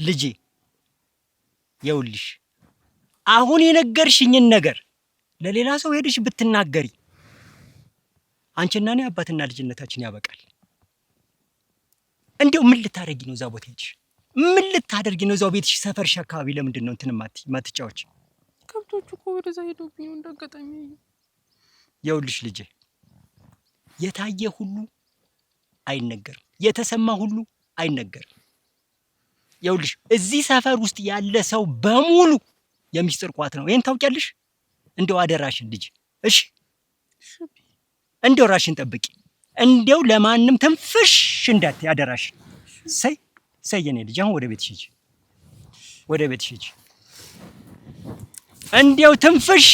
ልጄ ይኸውልሽ አሁን የነገርሽኝን ነገር ለሌላ ሰው ሄደሽ ብትናገሪ አንቺና እኔ አባትና ልጅነታችን ያበቃል። እንደው ምን ልታደርጊ ነው እዛ ቦታ ሄድሽ? ምን ልታደርጊ ነው እዛው ቤትሽ ሰፈርሽ አካባቢ? ለምንድን ነው እንትን ማትጫወች? ከብቶቹ እኮ ወደዛ ሄዶብኝ ነው እንዳጋጣሚ። ይኸውልሽ ልጄ የታየ ሁሉ አይነገርም፣ የተሰማ ሁሉ አይነገርም። ይኸውልሽ እዚህ ሰፈር ውስጥ ያለ ሰው በሙሉ የሚስጥር ቋት ነው። ይሄን ታውቂያለሽ? እንደው አደራሽን ልጅ እሺ፣ እንደው ራሽን ጠብቂ። እንደው ለማንም ተንፍሽ እንዳትይ አደራሽን። ሰይ የኔ ልጅ አሁን ወደ ቤትሽ ሂጂ፣ ወደ ቤትሽ ሂጂ። እንደው ተንፍሽ።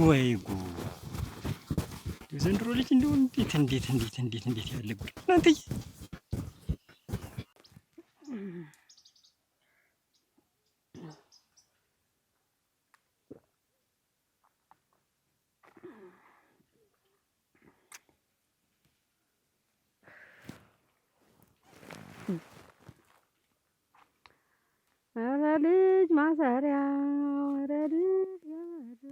ወይ ጉድ! የዘንድሮ ልጅ እንደው እንዴት ያለ ጉድ እናንተዬ! ኧረ ልጅ ማሰሪያ ኧረ ልጅ ገመዱ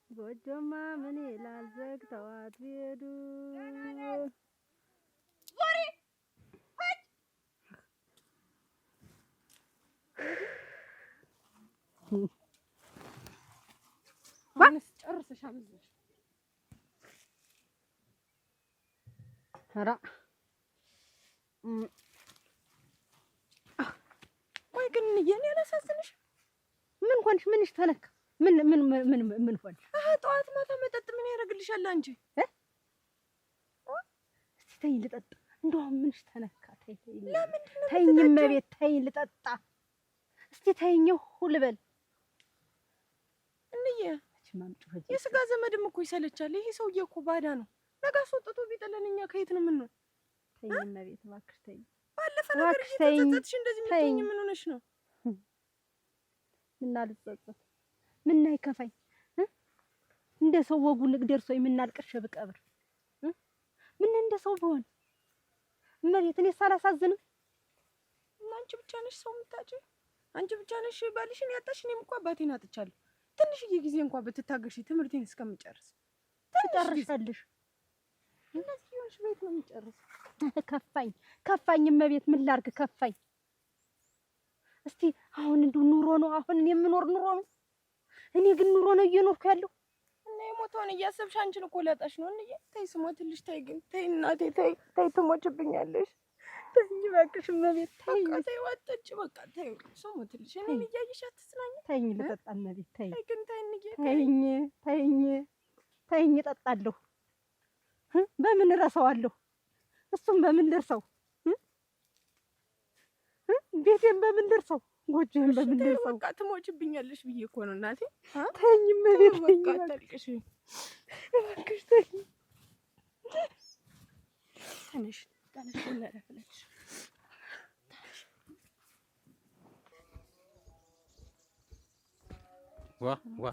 ጎጆማ ምን ይላል ዘግተዋት ቢሄዱ ዋንስ ጨርሰሻል? ኧረ ቆይ ግን የኔ አላሳዝንሽ? ምን ሆንሽ? ምንሽ ተነካ? ምን ሆንሽ? ጠዋት ማታ መጠጥ ምን ያደርግልሻል አንቺ? እስቲ ተይኝ ልጠጣ። እንደው ምንሽ ተነካ? ለምንድን ተይኝ እመቤት ተይኝ ልጠጣ። እስቲ ተይኝ ልበል። እንዬ የስጋ ዘመድም እኮ ይሰለቻል። ይሄ ሰውዬ እኮ ባዳ ነው። ነገ አስወጥቶ ቢጥለን እኛ ከየት ነው የምንሆን? ተይኝ እመቤት እባክሽ ተይኝ። ባለፈ ነገር እየተጸጸትሽ እንደዚህ የምትይኝ ምን ሆነሽ ነው? ምን አልጸጸት? ምን አይከፋኝ? እንደ ሰው ወጉ ንግ ደርሶኝ ምን አልቅሽ ብቀብር? ምን እንደ ሰው ብሆን እመቤት እኔ ሳላሳዝንም? አንቺ ብቻ ነሽ ሰው የምታጭው? አንቺ ብቻ ነሽ ባልሽን ያጣሽ? እኔም እኮ አባቴን አጥቻለሁ። ትንሽዬ ጊዜ እንኳን ብትታገሺ ትምህርቴን እስከምጨርስ ትጨርሻለሽ። እንደዚህ ይሆንሽ ቤት ነው የምጨርስ። ከፋኝ እመቤት ምን ላድርግ ከፋኝ። እስቲ አሁን እንደው ኑሮ ነው አሁን የምኖር ኑሮ ነው። እኔ ግን ኑሮ ነው እየኖርኩ ያለው እና የሞተውን እያሰብሽ አንቺን እኮ ላጣሽ ነው። እንዴ ተይ ስሞትልሽ፣ ተይ ግን ተይ እናቴ ተይ ትሞችብኛለሽ። ተይ እባክሽ እመቤት ተይ ተይ ወጥጭ በቃ ተይ ስሞትልሽ። እኔ እያየሽ አትስናኝ። ተይኝ ልጠጣ እመቤት ተይ። ተይ ግን ተይ እንዬ ተይኝ እጠጣለሁ። በምን እረሳዋለሁ? እሱም በምን ልርሰው? ቤቴን በምን ልርሰው? ጎጆን በምን ልርሰው? በቃ ትሞችብኛለሽ ብዬ እኮ ነው እናቴ። ተይኝ እመቤት በቃ አታልቅሽ እባክሽ ተይኝ። ተነሽ ለረፍለሽ ዋ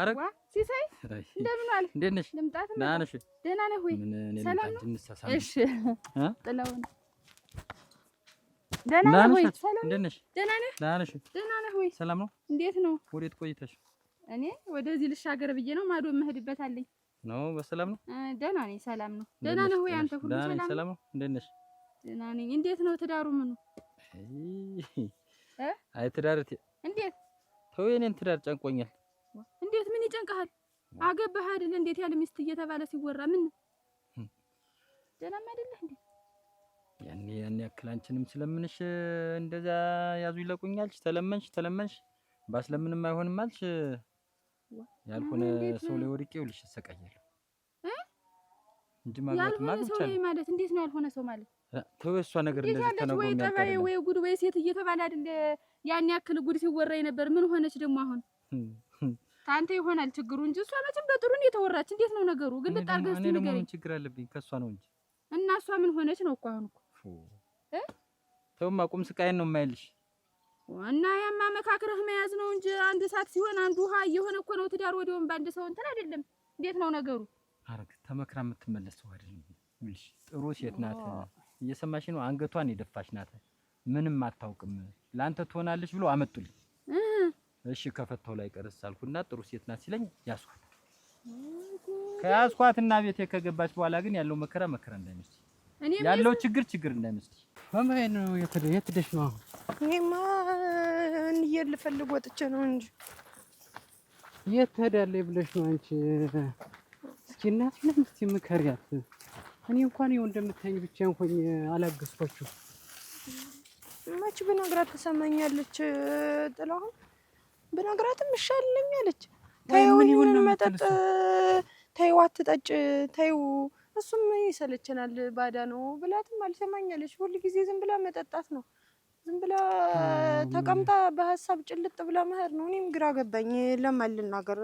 አረግ ሲሳይ እንደምን ዋል? እንዴት ነሽ? ልምጣት? ደህና ነሽ? ደህና ነህ ወይ? ሰላም ነው? እሺ ጥለውን ደህና ነህ ወይ? ሰላም እንዴት ነሽ? ደህና ነህ? ደህና ነሽ? ደህና ነህ ወይ? ሰላም ነው? እንዴት ነው? ወዴት ቆይተሽ? እኔ ወደዚህ ልሻገር ብዬ ነው። ማዶ መሄድበት አለኝ ነው። በሰላም ነው? ደህና ነኝ። ሰላም ነው? ደህና ነህ ወይ? አንተ ሁሉ ሰላም? ሰላም ነው? እንዴት ነሽ? ደህና ነኝ። እንዴት ነው ትዳሩ? ምኑ አይ ትዳር እንዴት ተው፣ የኔን ትዳር ጨንቆኛል። እንዴት? ምን ይጨንቀሃል? አገባህ አይደል? እንዴት ያለ ሚስት እየተባለ ሲወራ ምን ደህናም አይደለህ እንዴ? ያኔ ያክል አንቺንም ስለምንሽ እንደዛ ያዙ ይለቁኛልሽ። ተለመንሽ ባስለምንም አይሆንም አልሽ። ያልሆነ ሰው ላይ ወድቄ ይኸውልሽ እሰቃያለሁ እንጂ ማግባትማ ሰው ማለት እንዴት ነው ያልሆነ ሰው ማለት? ተው እሷ ነገር እንደዚህ ተነግሮ ወይ ጠባይ ወይ ጉድ ወይ ሴት እየተባለ አይደል ያን ያክል ጉድ ሲወራ ነበር። ምን ሆነች ደግሞ አሁን? ታንተ ይሆናል ችግሩ እንጂ እሷ መቼም በጥሩ ነው የተወራች። እንዴት ነው ነገሩ? ግን ልጣርገስ እኔ ደግሞ ምን ችግር አለብኝ ከሷ ነው እንጂ። እና እሷ ምን ሆነች ነው እኮ አሁን እኮ ተውማ ቁም ስቃይን ነው የማይልሽ። እና ያማ መካከረህ መያዝ ነው እንጂ አንድ ሰዓት ሲሆን አንዱ ውሃ እየሆነ እኮ ነው ትዳር። ወዲያውም በአንድ ሰው እንትን አይደለም። እንዴት ነው ነገሩ? አረግ ተመክራ የምትመለስ ሰው አይደለም። ጥሩ ሴት ናት። እየሰማሽ ነው? አንገቷን የደፋች ናት። ምንም አታውቅም። ላንተ ትሆናለች ብሎ አመጡልኝ። እሺ ከፈታው ላይ ቀርስ አልኩና ጥሩ ሴት ናት ሲለኝ ያስኳት። ከያስኳትና ቤቴ ከገባች በኋላ ግን ያለው መከራ እንዳይመስል፣ ያለው ችግር እንዳይመስል። ማማዬ ነው የት ደሽ ነው? እኔማ እንየል ልፈልግ ወጥቼ ነው እንጂ የት ትሄዳለች ብለሽ ነው አንቺ? እስኪ እናትሽን እስኪ ምከሪያት። እኔ እንኳን ይኸው እንደምታይኝ ብቻዬን ሆኜ አላገዝኳችሁ። መች ብነግራት ትሰማኛለች? ጥላሁን ብነግራትም ይሻለኛለች። ተይው ይሁን መጠጥ ተይው አትጠጭ ተይው እሱም ይሰለችናል ባዳ ነው ብላትም አልሰማኛለች። ሁሉ ጊዜ ዝም ብላ መጠጣት ነው። ዝም ብላ ተቀምጣ በሀሳብ ጭልጥ ብላ መሄድ ነው። እኔም ግራ ገባኝ። ለማን ልናገር?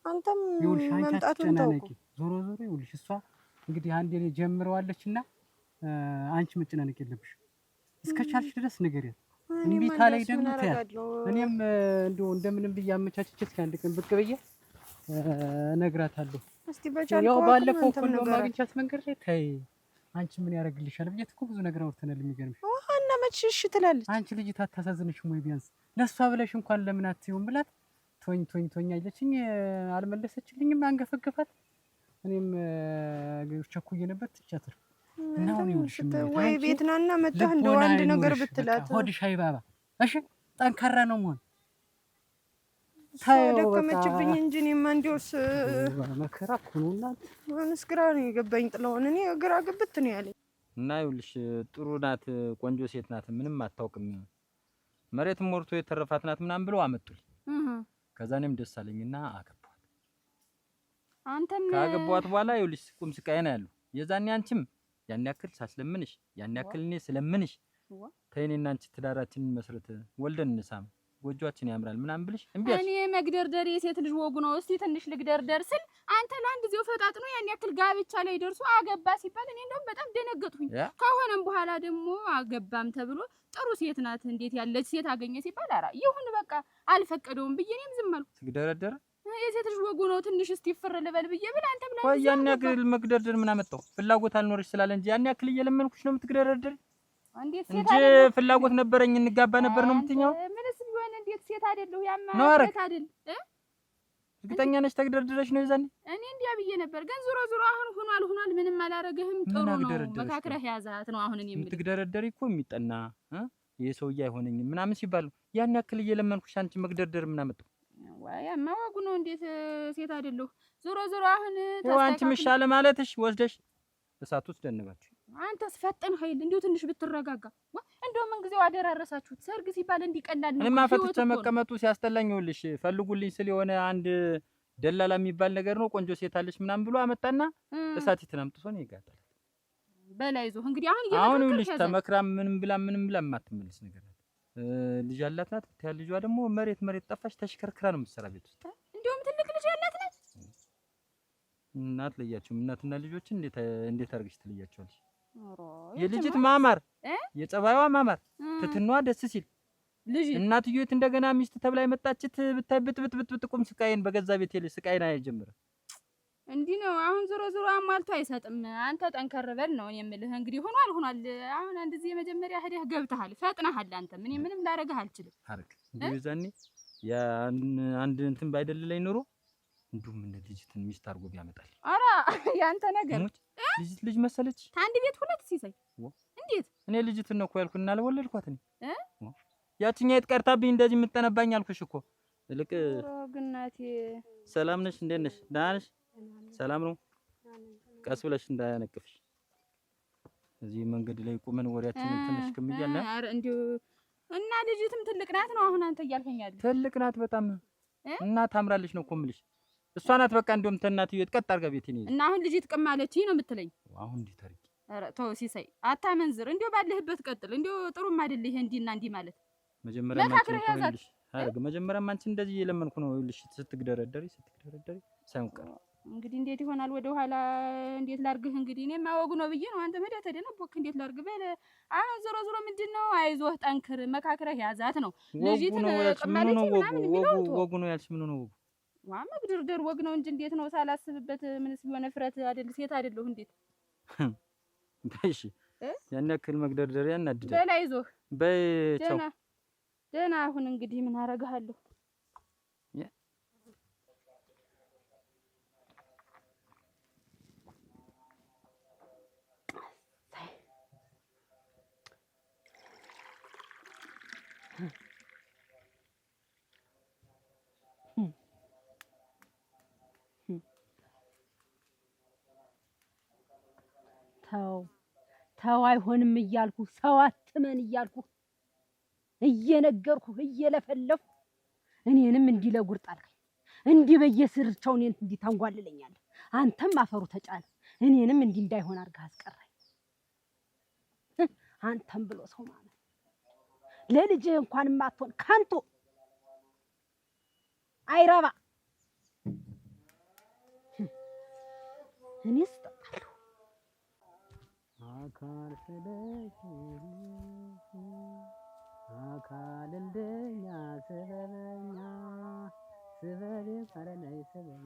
አንተም መምጣቱን ተውኩ። ዞሮ ይኸውልሽ እሷ እንግዲህ አንዴ ላይ ጀምረዋለችና አንቺ መጨናነቅ የለብሽ። እስከቻልሽ ድረስ ንገሪያት። እምቢ ካለኝ ደግሞ ተያት። እኔም እንደው እንደምንም ብዬ አመቻችቼ እስኪ አንድ ቀን ብቅ ብዬ እነግራታለሁ። እስቲ በቻልከው ያው ባለፈው እኮ እንደውም አግኝቻት መንገድ ላይ ተይ አንቺ ምን ያደርግልሻል ብዬሽ እኮ ብዙ ነገር አውርተናል። የሚገርምሽ እና መች እሺ ትላለች። አንቺ ልጅ አታሳዝንሽም ወይ? ቢያንስ ለሷ ብለሽ እንኳን ለምን አትይውም ብላት ቶኝ አለችኝ። አልመለሰችልኝም። አንገፈገፋት። እኔም ቸኩዬ ነበር ትቻት ነው እና አሁን ይኸውልሽ ወይ ቤት ናና መጣህ እንደው አንድ ነገር ብትላት ሆድሽ አይባባ። እሺ ጠንካራ ነው መሆን ደከመችብኝ እንጂ እኔማ እንዲያውስ መከራ እኮ ነው። እናት ማንስ ግራ ነው የገባኝ። ጥለውን እኔ ግራ ግብት ነው ያለኝ። እና ይኸውልሽ ጥሩ ናት፣ ቆንጆ ሴት ናት፣ ምንም አታውቅም፣ መሬትም ሞርቶ የተረፋት ናት ምናምን ብለው አመጡልኝ። ከዛ እኔም ደስ አለኝና አገባኋት። አንተም ካገባኋት በኋላ ይኸውልሽ ቁም ስቃይ ነው ያለው። የዛኔ አንቺም ያን ያክል ሳስለምንሽ ያን ያክል እኔ ስለምንሽ ተይኔና አንቺ ትዳራችንን መስረት ወልደን እንሳም ጎጆአችን ያምራል ምናምን ብልሽ እምቢ አልሽ። እኔ መግደርደር የሴት ልጅ ወጉ ነው። እስቲ ትንሽ ልግደርደር ስል አንተ ለአንድ ጊዜው ፈጣጥ ነው ያን ያክል ጋብቻ ላይ ደርሶ አገባ ሲባል እኔ እንደውም በጣም ደነገጥኩኝ። ከሆነም በኋላ ደግሞ አገባም ተብሎ ጥሩ ሴት ናት እንዴት ያለች ሴት አገኘ ሲባል አራ ይሁን በቃ አልፈቀደውም ብዬ እኔም ዝም አልኩ። ትግደረደረ የሴት ልጅ ወጉ ነው ትንሽ እስቲ ፍር ልበል ብዬ ብል አንተ ብላ ወይ ያን ያክል መግደርደር ምን አመጣው? ፍላጎት አልኖርሽ ስላለ እንጂ ያን ያክል እየለመንኩሽ ነው የምትግደረደር እንዴት ሴት እንጂ ፍላጎት ነበረኝ እንጋባ ነበር ነው የምትኛው? ምንስ ቢሆን እንዴት ሴት አይደለሁ ያማ ሴት አይደል? እርግጠኛ ነሽ ተግደርድረሽ ነው ይዛኔ? እኔ እንዲያ ብዬ ነበር፣ ግን ዙሮ አሁን ሆኗል። ምንም አላረገህም። ጥሩ ነው መካከረህ ያዛት ነው አሁን እኔ የምልህ። የምትግደረደሪ እኮ የሚጠና ይሄ ሰውዬ አይሆነኝም ምናምን ሲባል ያን ያክል እየለመንኩሽ አንቺ መግደርደር ምን አመጣው? ያማ ወጉ ነው እንዴት ሴት አይደለሁ። ዙሮ አሁን አንቺ ምሻለ ማለትሽ ወስደሽ እሳት ውስጥ ደንባችሁ። አንተስ ፈጠን ኃይል እንዴው ትንሽ ብትረጋጋ። እንደው ምን ጊዜው አደራረሳችሁት? ሰርግ ሲባል እንዲቀላል ነው። እኔማ ፈትቼ መቀመጡ ሲያስጠላኝ ይኸውልሽ ፈልጉልኝ ስል የሆነ አንድ ደላላ የሚባል ነገር ነው ቆንጆ ሴት አለች ምናምን ብሎ አመጣና እሳት ይተናምጥሶ ነው ይጋጣል። በላይ ዞ እንግዲህ አሁን ይኸውልሽ ተመክራ ምንም ብላ የማትመልስ ነገር ናት። ልጅ አላት ናት። ልጇ ደግሞ መሬት ጠፋች ተሽከርክራ ነው የምትሰራ ቤት ውስጥ። እንደውም ትልቅ ልጅ ያላት ናት። እናት ለያችሁም እናትና ልጆችን እንዴት አድርገሽ ትለያቸዋለሽ? የልጅት ማማር የጸባይዋ ማማር ትትኗ ደስ ሲል ልጅ እናትዬት እንደገና ሚስት ተብላ የመጣችት ብታይ ብጥብጥ ቁም ስቃይን በገዛ ቤት ስቃይን አይጀምር። እንዲህ ነው አሁን ዞሮ አሟልቶ አይሰጥም። አንተ ጠንከር በል ነው የምልህ። እንግዲህ ሆኗል። አሁን አንድ ጊዜ መጀመሪያ ሄደህ ገብተሃል፣ ፈጥነሃል። አንተ ምንም ላረጋህ አልችልም። አረክ እንዴ ዛኔ አንድ እንትን ባይደልለኝ ኑሮ እንዱም እንደ ልጅትን ሚስት አድርጎ ቢያመጣል። ኧረ ያንተ ነገር ልጅ መሰለች። አንድ ቤት ሁለት ሲሳይ እንዴት? እኔ ልጅትን ነው እኮ ያልኩ እና አልወለድኳት እኔ ያቺኛይት ቀርታብኝ እንደዚህ የምትጠነባኝ አልኩሽ እኮ። ልቅ ግናቴ ሰላም ነሽ? እንዴት ነሽ? ደህና ነሽ? ሰላም ነው። ቀስ ብለሽ እንዳያነቅፍሽ። እዚህ መንገድ ላይ ቁመን ወሬያችንን ትንሽ ከሚያልና አረ እንዴው እና ልጅትም ትልቅ ናት ነው አሁን አንተ እያልከኛል? ትልቅ ናት በጣም እና ታምራለች ነው እኮ የምልሽ። እሷ ናት በቃ እንደውም ተናትዬ ቀጥ አድርጋ ቤቴን ይዘ እና አሁን ልጅት ቅማለች ነው የምትለኝ? አሁን እንዴት ታርቂ? አረ ተው ሲሳይ አታመንዝር። እንደው ባለህበት ቀጥል። እንደው ጥሩም አይደል ይሄ እንዲና እንዲ ማለት መጀመሪያ መጀመሪያም አንቺ እንደዚህ የለመንኩ ነው ይልሽ ስትግደረደሪ ሳይሆን ቀር እንግዲህ እንዴት ይሆናል? ወደ ኋላ እንዴት ላርግህ? እንግዲህ እኔማ ወጉ ነው ብዬ ነው። አንተ መደተ ደነቦክ እንዴት ላርግ በለ። አሁን ዞሮ ምንድነው? አይዞህ ጠንክር፣ መካከረህ ያዛት ነው። ልጅት ቅማለች ምናምን የሚለው ወጉ ነው ያልሽ ምን ነው ወጉ? መግደርደር ወግ ነው እንጂ እንዴት ነው ሳላስብበት? ምንስ ቢሆን ፍረት አይደል ሴት አይደለሁ እንዴት? እሺ ያን ያክል መግደርደሪያ እናድደ በላ ይዞህ በቻው ደህና አሁን እንግዲህ ምን አረጋለሁ? ተው አይሆንም እያልኩ ሰው አትመን እያልኩ እየነገርኩ እየለፈለፉ እኔንም እንዲህ ለጉር ጣልከኝ። እንዲህ በየስርቻው እኔን እንዲህ ታንጓልለኛለህ። አንተም አፈሩ ተጫነ እኔንም እንዲህ እንዳይሆን አድርገህ አስቀረኝ። አንተም ብሎ ሰው ማለት ለልጅህ እንኳን ማትሆን ካንቱ አይረባ እኔስ እጠጣለሁ። አካል ስለሽ አካል እንደኛ ሰበበኛ ሰበብ ፈረናይ ሰበብ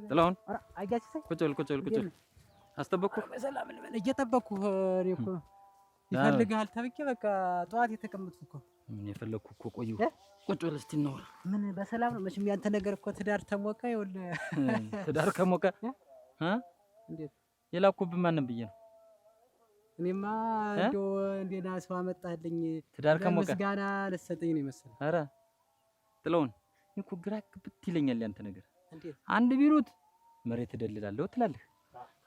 ጥላሁን አያችሰ ቁጭ በል አስጠበቅኩህ። በሰላም ልበል እየጠበቅኩህ እኔ እኮ ይፈልግሃል ተብዬ በቃ ጠዋት የተቀመጥኩ እኮ ምን የፈለግኩህ እኮ ቆየሁ። ቁጭ በል እስቲ እናውራ። ምን በሰላም ነው? መቼም ያንተ ነገር እኮ ትዳር ተሞቀ። ይኸውልህ ትዳር ከሞቀ እንዴት የላኩብህ ማንም ብዬ ነው? እኔማ እንደው እንዴና ሰው አመጣልኝ ትዳር ከሞቀ ምስጋና ልትሰጠኝ ነው የመሰለኝ። ኧረ ጥላሁን እኮ ግራ ግብት ይለኛል ያንተ ነገር። እንዴት አንድ ቢሉት መሬት እደልላለሁ ትላለህ፣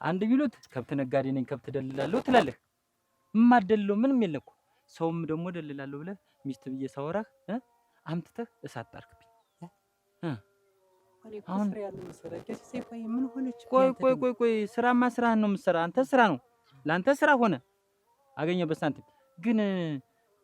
አንድ ቢሉት ከብት ነጋዴ ነኝ ከብት እደልላለሁ ትላለህ። የማትደልለው ምንም የለም እኮ። ሰውም ደግሞ እደልላለሁ ብለህ ሚስት ብዬ ሳወራህ አምጥተህ እሳት ጣርክብኝ። አሁን ያለ መሰረት ሲቆይ ምን ሆነች? ቆይ ስራማ ስራህን ነው የምትሰራ አንተ። ስራ ነው ለአንተ ስራ ሆነ አገኘበት ሳንቲም። ግን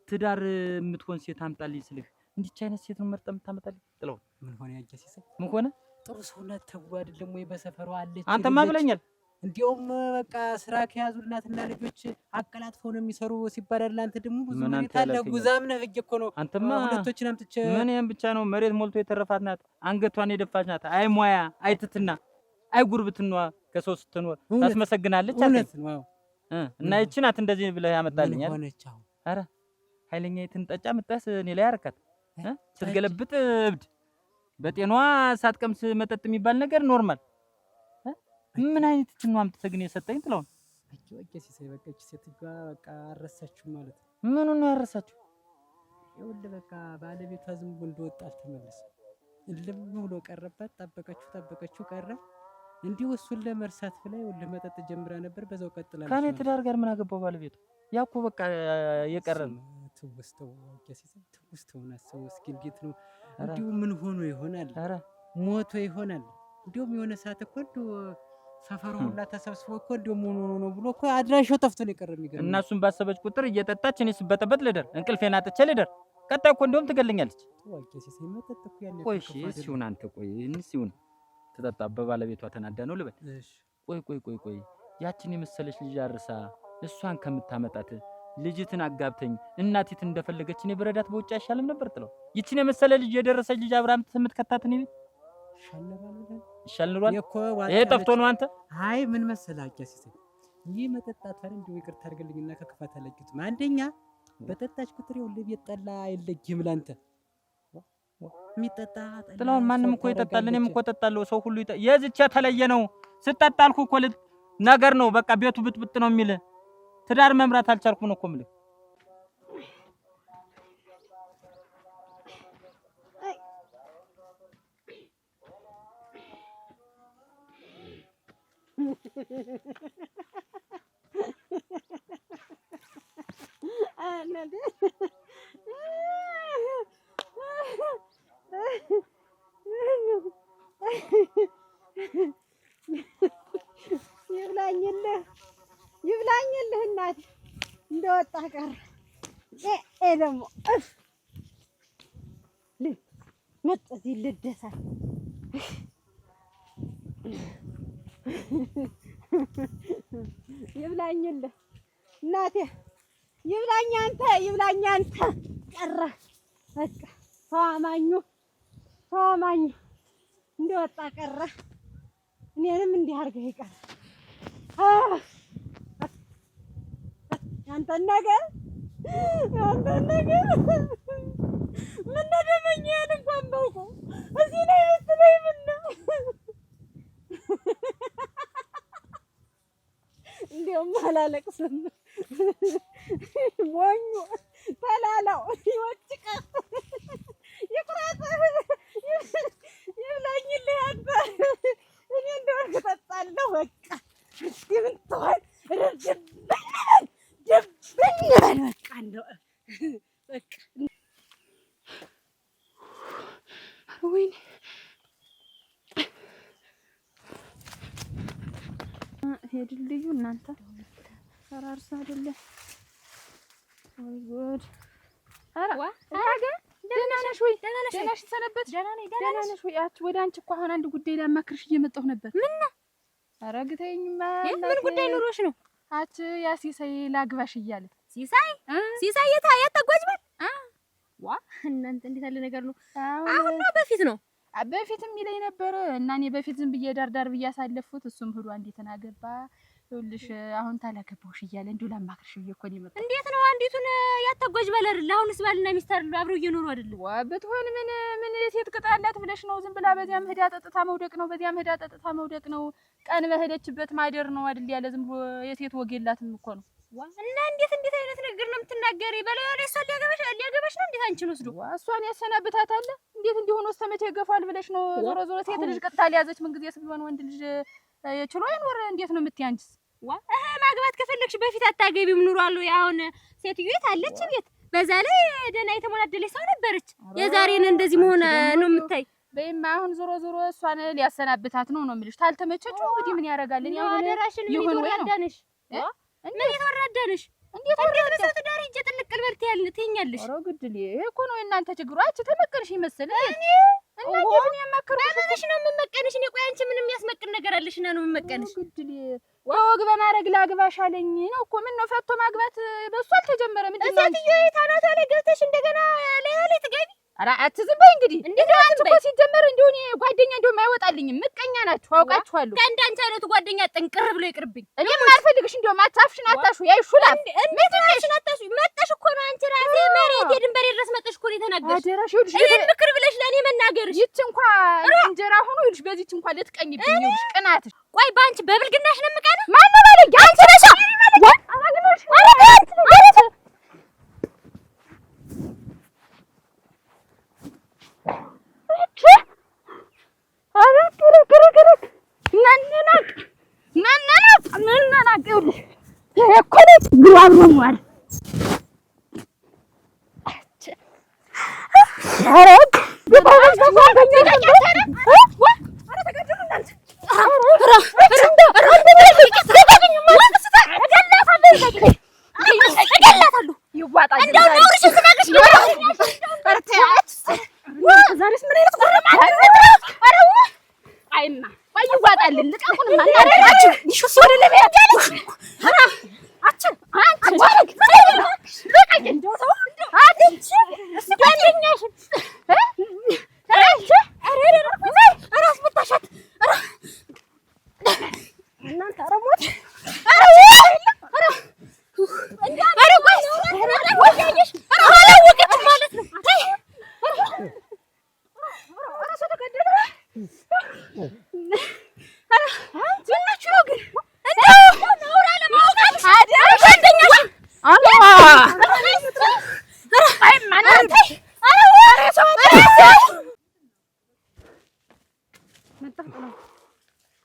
ትዳር የምትሆን ሴት አምጣልኝ ስልህ እንዲች አይነት ሴት ነው መርጠህ የምታመጣልኝ? ጥላሁን ምን ሆነ? ያጀሲሰ ምን ሆነ? ጥሩ ሰውነት ተው አይደለም ወይ? በሰፈሩ አለች አንተማ ብለኛል። እንዲያውም በቃ ስራ ከያዙ እናትና ልጆች አቀላጥፈው ነው የሚሰሩ ሲባል አይደል? አንተ ደግሞ ብዙ ምን ታለ ጉዛም ነህ ብዬ እኮ ነው። አንተማ ሁለቶችን አምጥቼ ምን ይሄን ብቻ ነው መሬት ሞልቶ የተረፋት ናት። አንገቷን የደፋች ናት። አይ ሙያ፣ አይ ትትና፣ አይ ጉርብትና ከሰው ስትኖር ታስመሰግናለች። እውነት ነው እና ይቺ ናት እንደዚህ ብለህ ያመጣልኛል። ኧረ ኃይለኛ የትንጠጫ ምጣስ እኔ ላይ አረካት ስትገለብጥ እብድ። በጤናዋ ሳትቀምስ መጠጥ የሚባል ነገር ኖርማል። ምን አይነት ትኑ አምጥተህ ግን የሰጠኝ ጥላሁን? ወቄ ሲሳይ በቃ እቺ ሴትዋ በቃ አረሳችሁ ማለት ነው። ምኑ ነው ያረሳችሁ? ይኸውልህ በቃ ባለቤቷ ዝም ብሎ እንደወጣ አልተመለሰም። እልም ብሎ ቀረባት። ጠበቀችው ቀረ። እንዲሁ እሱን ለመርሳት ብላ ይኸውልህ መጠጥ ጀምራ ነበር፣ በዛው ቀጥላለች። ከኔ ትዳር ጋር ምን አገባው ባለቤቷ? ያው እኮ በቃ የቀረ ነው። ትውስተው ወቄ ሲሳይ ትውስተውና ሰው እስኪ እንዴት ነው እንዲሁ ምን ሆኖ ይሆናል? ኧረ ሞቶ ይሆናል። እንዲሁም የሆነ ሰዓት እኮ እንዲሁ ሰፈሩ ሁላ ተሰብስቦ እኮ እንዲሁ ምን ሆኖ ነው ብሎ እኮ አድራሻው ጠፍቶ ነው የቀረ። የሚገርም እና እሱን ባሰበች ቁጥር እየጠጣች እኔ ስበጠበጥ ልደር እንቅልፌን አጥቼ ልደር። ቀጣይ እኮ እንደውም ትገለኛለች። ወቄ ሲሳይ መጠጥ እኮ ያለ ቆይ እሺ ሲሆን አንተ ቆይ ሲሆን ተጠጣ በባለቤቷ ተናዳ ነው ልበል? እሺ ቆይ ያችን የመሰለች ልጅ አርሳ እሷን ከምታመጣት ልጅትን አጋብተኝ እናቲት እንደፈለገች እኔ ብረዳት በውጭ አይሻልም ነበር? ጥለው ይችን የመሰለ ልጅ የደረሰች ልጅ አብራም የምትከታት እኔ ቤት ይሻል ኑሯል። ይሄ ጠፍቶ ነው አንተ? አይ ምን መሰለህ አጃሲሰኝ ይህ መጠጣት አይደል እንደው ይቅርታ አድርግልኝና ከክፋት አለቂትም። አንደኛ በጠጣች ቁጥር ይኸውልህ ቤት ጠላ አይለይም ላንተ የሚጠጣ ጥላሁን ማንም እኮ ይጠጣል። እኔም እኮ እጠጣለሁ። ሰው ሁሉ የዝቻ ተለየ ነው ስጠጣ አልኩህ እኮ ነገር ነው በቃ ቤቱ ብጥብጥ ነው የሚል ትዳር መምራት አልቻልኩም ነው እኮ የምልህ። ይብላኝልህ እናት እንደወጣ ቀረ። ደግሞ መጠዚ ልደሳል ይብላኝልህ እናቴ ይብላኝ አንተ ቀረ። በቃ ተዋማኙ እንደወጣ ቀረ። እኔንም እንዲህ አድርገህ ይቀር አንተን ነገር ምን ደመኛን እንኳን ባውቁ እዚህ ላይ ወጥተይ ምን ነው እንደውም አላለቅስም ወኙ ተላላው ይወጭቀ ይቁራጥ ይብላኝልህ አንተ እኔ እንደው ከጠጣለሁ በቃ እስቲ ምን ተዋል ደብኝ በቃ እንደው በቃ ወይኔ ሄድልዩ እናንተ ፈራርሳ አይደለ ወይ ጉድ አረጋ ደህና ነሽ ወይ ደህና ነሽ ሰነበት ደህና ነሽ ወይ አች ወደ አንቺ እኮ አሁን አንድ ጉዳይ ላማክርሽ እየመጣሁ ነበር ምን ነው አረግተኝማ ምን ጉዳይ ኑሮሽ ነው አች ያ ሲሳይ ላግባሽ እያለ ሲሳይ የታጓጅባል ዋ እናንተ እንዴት ያለ ነገር ነው አሁን ነው በፊት ነው በፊትም ይለኝ ነበር እና እኔ በፊት ዝም ብዬ ዳርዳር ብዬ አሳለፍኩት እሱም ሄዶ አንዲት ተናገባ ይኸውልሽ አሁን ታላገባውሽ እያለ እንዲሁ ላማክርሽ ብዬ እኮ ነው የመጣው እንዴት ነው አንዲቱን ያታጓጅባል አይደል አሁንስ ባልና ሚስት አይደል አብረው እየኖሩ አይደል ዋ ብትሆን ምን ሴት ቅጣላት ብለሽ ነው ዝም ብላ በዚያም ሄዳ ጠጥታ መውደቅ ነው በዚያም ሄዳ ጠጥታ መውደቅ ነው ቀን በሄደችበት ማደር ነው አይደል ያለ ዝም ብሎ የሴት ወግ የላትም እኮ ነው እና እንዴት አይነት ነገር ነው የምትናገሪ በለው ያለ እሷ ሊያገባሽ ነው እንዴት አንቺን ወስዶ እሷን ያሰናብታታል እንዴት እንዲሆን ወስተመቼ ይገፋል ብለሽ ነው ዞሮ ሴት ልጅ ቅጣ ሊያዘች ምን ጊዜስ ቢሆን ወንድ ልጅ የችሎ አይኖር እንዴት ነው የምትያንቺስ ማግባት ከፈለግሽ በፊት አታገቢም ኑሯል አሁን ሴትዮት አለች ቤት በዛ ላይ ደህና የተሞላደለች ሰው ነበረች የዛሬን እንደዚህ መሆን ነው የምታይ በይማ አሁን ዞሮ እሷን ሊያሰናብታት ነው የምልሽ ታልተመቸችው እንግዲህ ምን ያደርጋል እኔ አሁን ይሁን ወይ ነው ምን የተወራደንሽ እንዴት ነው ትዳር እንጂ ጥልቅ ልበልት ያለ ትኛለሽ ኧረ ግድል ይሄ እኮ ነው እናንተ ችግሩ አንቺ ተመቀንሽ ይመስል እኔ እና እንዴት ነው ያማከርኩሽ ለምንሽ ነው የምመቀንሽ እኔ ቆይ አንቺ ምንም ያስመቅን ነገር አለሽና ነው የምመቀንሽ ግድል ወግ በማረግ ላግባሽ አለኝ ነው እኮ ምን ነው ፈቶ ማግባት በሷ አልተጀመረ ምንድነው እሰትዮ ታናቷ ላይ ገብተሽ እንደገና ላይ ትገቢ ኧረ አትዝም በይ እንግዲህ እንደው አንቺ እኮ ሲጀመር እንደው እኔ ጓደኛ እንደው የማይወጣልኝም ምቀኛ ናችሁ አውቃችኋለሁ ከእንዳንቺ አይነቱ ጓደኛ ጥንቅር ብሎ ይቅርብኝ እኔም አልፈልግሽ እንደው ማታፍሽን አታሹ ያይሹላል ምትሽን አታሹ መጣሽ እኮ ነው አንቺ ራሴ መሬት የድንበሬ ድረስ መጣሽ እኮ ነው የተናገርሽ አደራሽ ይልሽ ይሄን ምክር ብለሽ ለኔ መናገርሽ ይች እንኳን እንጀራ ሆኖ ይልሽ በዚህች እንኳን ልትቀኝብኝ ይልሽ ቅናትሽ ቆይ ባንቺ በብልግናሽ ነው የምቀና ማን ነው ባለኝ አንቺ ነሽ አላግነሽ አላግነሽ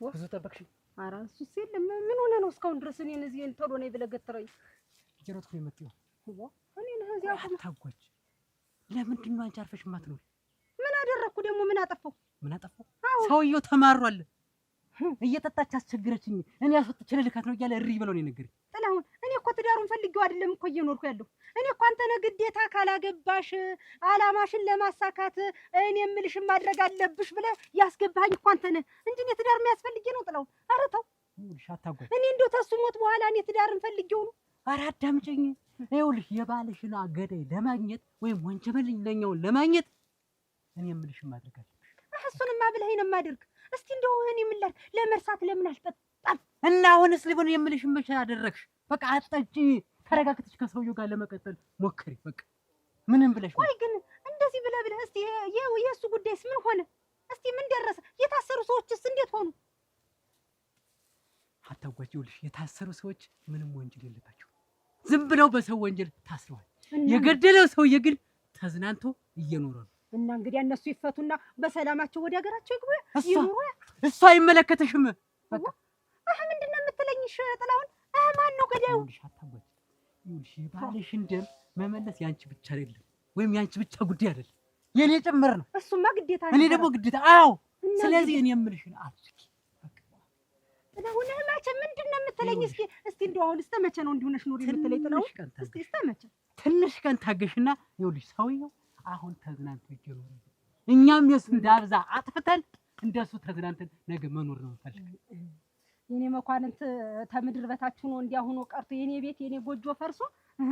ብዙ ጠበቅሽ? ኧረ እሱስ የለም ምን ሆነ ነው እስካሁን ድረስ እኔን እዚህ ቶሎ ነው ብለገትረኝ እየሮጥኩ ነው የመጣው እኔ ነው እዚያ ታጓጅ ለምንድን ነው አንቺ አርፈሽ የማትኖሪ ምን አደረኩ ደግሞ ምን አጠፋው ሰውየው ተማሯል እየጠጣች አስቸግረችኝ እኔ አስወጥቼ ልልካት ነው እያለ እሪ ብለው ነው የነገረኝ ጥላሁን እኔ እኮ ትዳሩን ፈልጌው አይደለም እኮ እየኖርኩ ያለው እኔ እኮ አንተ ነህ ግዴታ ካላገባሽ አላማሽን ለማሳካት እኔ የምልሽን ማድረግ አለብሽ ብለህ ያስገባኸኝ እኮ አንተ ነህ እንጂ እኔ ትዳር የሚያስፈልጌ ነው ጥላሁን ኧረ ተው እኔ እንደው ተሱ ሞት በኋላ እኔ ትዳርን ፈልጌው ነው ኧረ አዳምጪኝ ይኸውልሽ የባልሽን አገዳይ ለማግኘት ወይም ወንጀለኛውን ለማግኘት እኔ የምልሽን ማድረግ አለብሽ እሱንማ ብለኸኝ ነው የማደርግ እስቲ እንደው እኔ ምን ላድርግ ለመርሳት ለምን አልጠጣም እና አሁንስ ሊሆን የምልሽ መቼ አደረግሽ? በቃ አትጠጪ፣ ተረጋግተሽ ከሰውየው ጋር ለመቀጠል ሞክሪ። በቃ ምንም ብለሽ ቆይ ግን እንደዚህ ብለህ እስቲ የእሱ ጉዳይስ ምን ሆነ? እስቲ ምን ደረሰ? የታሰሩ ሰዎችስ እንዴት ሆኑ? አታጓጂውልሽ። የታሰሩ ሰዎች ምንም ወንጀል የለባቸው፣ ዝም ብለው በሰው ወንጀል ታስረዋል። የገደለው ሰውዬ ግን ተዝናንቶ እየኖረ ነው። እና እንግዲህ እነሱ ይፈቱና በሰላማቸው ወደ ሀገራቸው ይግቡ ይኑሩ። እሱ አይመለከተሽም። በቃ ምንድን ነው የምትለኝ? ጥላሁን ማን ነው ገዳዩ? ይኸውልሽ ባልሽን ደም መመለስ ያንቺ ብቻ አይደለም፣ ወይም ያንቺ ብቻ ጉዳይ አይደለም፣ የኔ ጭምር ነው። እሱማ ግዴታ ነው። እኔ ደግሞ ግዴታ። አዎ ስለዚህ እኔ የምልሽን አድርጊ። ጥላሁን መቼ ምንድን ነው የምትለኝ? እስቲ እንደው አሁን እስከ መቼ ነው እንዲሆነሽ ኑሪ የምትለኝ? ጥላሁን እስቲ እስከ መቼ? ትንሽ ቀን ታገሽና ይኸውልሽ ሰውየው አሁን ተዝናንቶ ይጀምሩ። እኛም የሱን ዳብዛ አጥፍተን እንደሱ ተዝናንተን ነገ መኖር ነው የምፈልገው። የኔ መኳንንት ተምድር በታች ሆኖ እንዲያሁኑ ቀርቶ የኔ ቤት የኔ ጎጆ ፈርሶ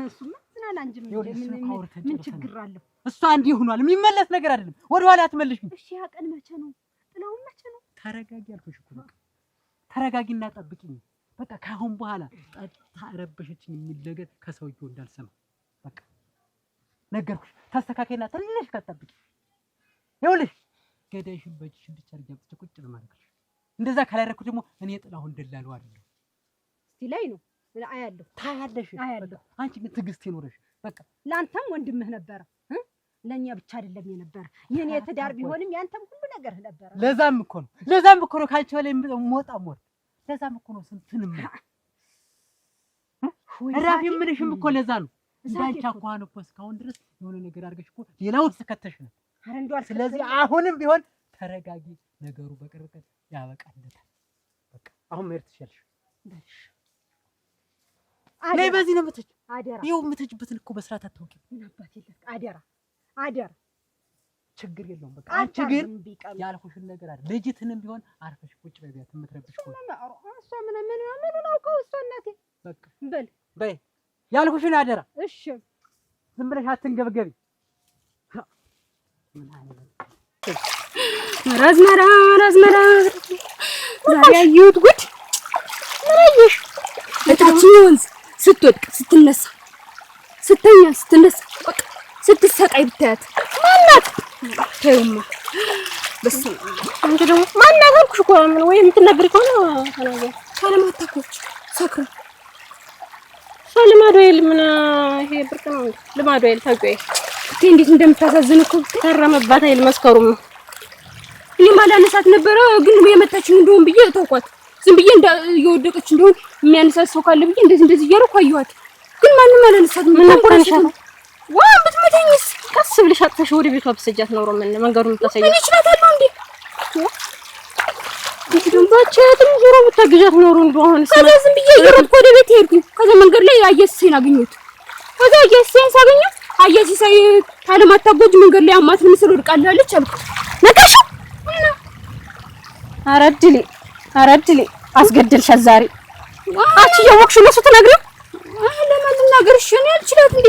እሱማ ዝናና እንጂ ምን ችግር አለው? እሷ እንዲህ ሆኗል፣ የሚመለስ ነገር አይደለም። ወደ ኋላ አትመልሽም። እሺ ያ ቀን መቼ ነው ጥላሁን? መቼ ነው? ተረጋጊ አልኩሽ እኮ በቃ ተረጋጊና ጠብቂኝ። በቃ ካሁን በኋላ ጠጥታ ረበሸችኝ የሚል ነገር ከሰውየው እንዳልሰማ በቃ ነገርኩሽ። ተስተካከይና ትንሽ ከጠብቂ። ይኸውልሽ ገዳይሽን በእጅሽ ብቻ አድርጊ ቁጭ ለማድረግሽ። እንደዛ ካላደረኩ ደግሞ እኔ ጥላሁን ደላለው አይደለም። እስቲ ላይ ነው አያለሁ ታያለሽ። አንቺ ግን ትዕግስት ይኖርሽ። በቃ ላንተም ወንድምህ ነበረ፣ ለኛ ብቻ አይደለም የነበረ። የኔ ትዳር ቢሆንም ያንተም ሁሉ ነገር ነበረ። ለዛም እኮ ነው ካንቺ በላይ ሞጣ ሞት። ለዛም እኮ ነው ስንትንም እራፊ የምልሽም እኮ ለዛ ነው። እንዳንቺ አኳኋን እኮ እስካሁን ድረስ የሆነ ነገር አድርገሽ እኮ ሌላ ውስጥ ከተሽ ነው። ስለዚህ አሁንም ቢሆን ተረጋጊ። ነገሩ በቅርብ ቀን ያበቃለታል። በቃ አሁን መሄድ ትችያለሽ። ነይ በዚህ ነው የምትሄጂው። አደራ ይኸው የምትሄጂበትን እኮ በስርዓት አታውቂም። ምን አባት የለህ። አደራ ችግር የለውም። በቃ አንቺ ግን ያልኩሽን ነገር አይደል ልጅትንም ቢሆን አርፈሽ ቁጭ በይ። ቢያት የምትረብሽ እኮ እሷ ምን አውቀው እሷ እናቴ በቃ በይ ያልኩሽን አደራ። እሺ ዝም ብለሽ አትንገብገቢ። መራዝመራ ዛሬ ያየሁት ጉድ። ምን አየሽ? በታችኛው ወንዝ ስትወድቅ ስትነሳ ስተኛ ስትነሳ በቃ ስትሰቃይ ብታያት ማናት? ተይውማ በስመ አብ። አንቺ ደግሞ ማናት አልኩሽ እኮ ምን ወይ የምትናገሪ ከሆነ ተናገሪ። ካለማታኮች ሰክሩ ልማዱ አይል ምን ይሄ ብርቅ ነው እንዴ? ልማዱ አይል ታውቂው እንዴት እንደምታሳዝን እኮ ተረመባት አይል መስከሩም ነው። እኔ ማላነሳት ነበረ ግን የመጣችኝ እንደሆን ብዬ ተውኳት። ዝም ብዬ እየወደቀች እንደሆን የሚያነሳት ሰው ካለ ብዬ እንደዚህ እያደረኩ አየኋት። ግን ማንም አላነሳት። ምን ተንቆረሻታ? ዋ ብትመታኝስ? ቀስ ብለሽ አጥፈሽ ወደ ቤቷ ብትሰጃት ኖሮ ምን መንገዱን ተሰየው ምን ይችላታል እንዴ? ድንባቸውም ዞሮ ብታገጃት ኖሮ እንደው አሁን ከዛ ዝም ብዬ እየሮጥኩ ወደ ቤት ሄድኩኝ። ከዛ መንገድ ላይ አየሲሳይን አገኘሁት። ከዛ አየሲሳይን ሳገኘው አየሲሳይ ታለማታጎጅ መንገድ ላይ አማት ምስል ወድቃለች አልኩ። ነቃሽ እና አረድሊ አስገደልሻት ዛሬ። አንቺ የወክሽ ለሱ ተናግረው ለማን ልናገርሽ ነው ያልችላት እንዴ?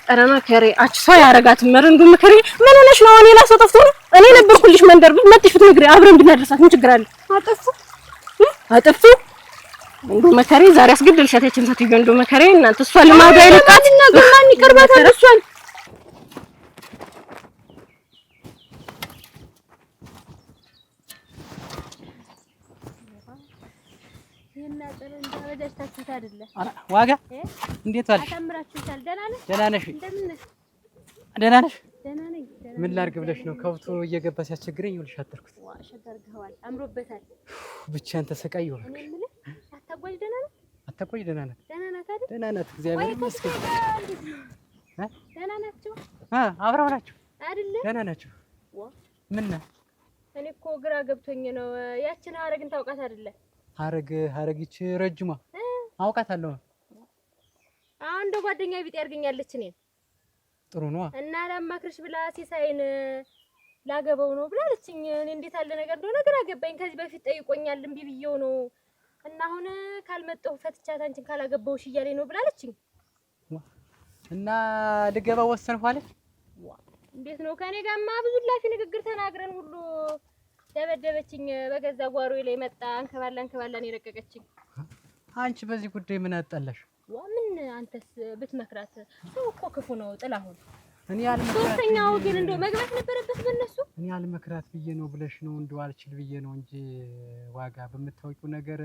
ኧረ መከሬ አንቺ ሰው ያረጋት መረንዱ መከሬ ምን ሆነሽ ነው? እኔ ላሰው ጠፍቶ ነው? እኔ ነበርኩልሽ መንደር ብት መጥሽ ብትነግሪ አብረን ብናደርሳት ምን ችግር አለ? አጠፉ እንዱ መከሬ ዛሬ አስገደልሻት ያችን ሰትዮ እንዱ መከሬ። እናንተ እሷ ለማውዳ ይልቃት እና ግማን ይቀርባታል እሷን ዋጋ እንዴት ዋልሽ? አታምራችሁታል። ደህና ነሽ? ደህና ነሽ? ምን ላድርግ ብለሽ ነው? ከብቱ እየገባ ሲያስቸግረኝ ይኸውልሽ አደርኩት። ሸጋርገዋል፣ አምሮበታል። ብቻዬን ተሰቃየሁ። እኔ የምልህ አታጓዥ ደህና ናት? አታጓዥ ደህና ናት? ደህና ናት አይደል? ደህና ናት፣ እግዚአብሔር ይመስገን። ደህና ናቸው? አብረው ናቸው አይደለ? ደህና ናቸው። ምን ነው? እኔ እኮ ግራ ገብቶኝ ነው። ያችን ሀረግን ታውቃት አይደለ? ሀረግች ረጅሟ አውቃታለሁ። አሁን እንደ ጓደኛ ቢጤ ያርገኛለች። እኔን ጥሩ ነው እና ላማክርሽ ብላ ሲሳይን ላገበው ነው ብላለችኝ። እኔ እንዴት ያለ ነገር እንደሆነ ግራ ገባኝ። ከዚህ በፊት ጠይቆኛል እምቢ ብዬው ነው እና አሁን ካልመጣሁ ፈትቻት አንቺን ካላገባውሽ እያለኝ ነው ብላለችኝ። እና ልገባ ወሰንኩ አለች። እንዴት ነው ከኔ ጋርማ ብዙ ላፊ ንግግር ተናግረን ሁሉ ደበደበችኝ። በገዛ ጓሮዬ ላይ መጣ አንከባላን የረቀቀችኝ። አንቺ በዚህ ጉዳይ ምን አጣላሽ? ምን አንተስ ብትመክራት ሰው እኮ ክፉ ነው ጥላሁን። እኔ አልመክራት ሶስተኛው ግን እንደው መግባት ነበረበት በእነሱ። እኔ አልመክራት ብዬ ነው ብለሽ ነው እንደው አልችል ብዬ ነው እንጂ ዋጋ በምታውቂው ነገር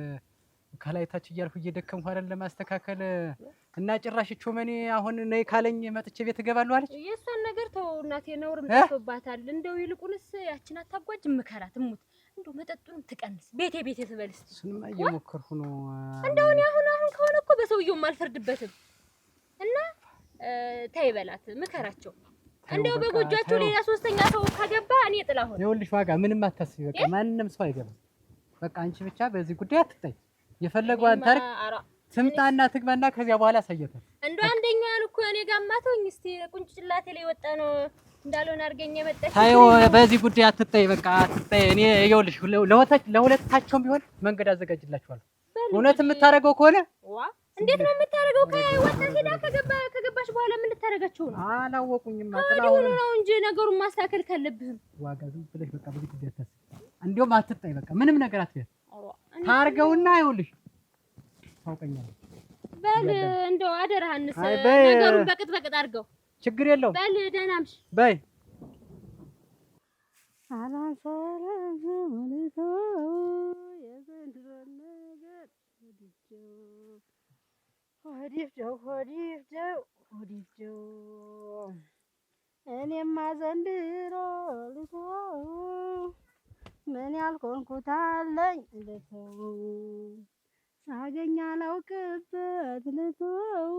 ከላይ ታች እያልኩ እየደከምኩ አይደል ለማስተካከል እና ጭራሽ ቾመኔ አሁን ነይ ካለኝ መጥቼ ቤት እገባለሁ አለች። የእሷን ነገር ተው እናቴ፣ ነውርም ደርሶባታል። እንደው ይልቁንስ ያችን አታጓጅ ምከራት እሙት። እንደው መጠጡንም ትቀንስ ቤቴ ትበልስ። እሱንማ እየሞከርኩ ነው። እንደው እኔ አሁን ከሆነ እኮ በሰውየውም አልፈርድበትም እና ተይ በላት ምከራቸው። እንደው በጎጇቸው ሌላ ሶስተኛ ሰው ካገባ እኔ ጥላሁን ይኸውልሽ ዋጋ ምንም አታስቢ። በቃ ማንንም ሰው አይገባም። በቃ አንቺ ብቻ በዚህ ጉዳይ አትጠይ። የፈለገዋን ታርክ ትምጣና ትግባና ከዚያ በኋላ ሳይየታል። እንደው አንደኛውን እኮ እኔ ጋር ማተውኝ እስቲ ቁንጭላቴ ላይ ወጣ ነው እንዳልሆነ አርገኝ የመጣች። ታዩ በዚህ ጉዳይ አትጠይ። በቃ አትጠይ። እኔ ይኸውልሽ ለሁለታቸውም ቢሆን መንገድ አዘጋጅላችኋለሁ። እውነት የምታረገው ከሆነ እንዴት ነው የምታረገው? ከወጣ ሄዳ ከገባሽ በኋላ ምን ልታረጋቸው ነው? አላወቁኝም። ጥላሁን ነው እንጂ ነገሩን ማስተካከል ካለብህም ዋጋ ዝም ብለሽ በቃ በዚህ ጉዳይ አታስቢ። እንደውም አትጠይ። በቃ ምንም ነገር አትበል። ታርገውና ይኸውልሽ ታውቀኛለህ። በል እንደው አደራህንስ ነገሩን በቅጥ አድርገው። ችግር የለውም። በል ደህና ምሽ በይ። ሆዲፍጀው እኔማ ዘንድሮ ልተው ምን ያልኮንኩት አለኝ ልተው ሳገኝ አላውቅበት ልተው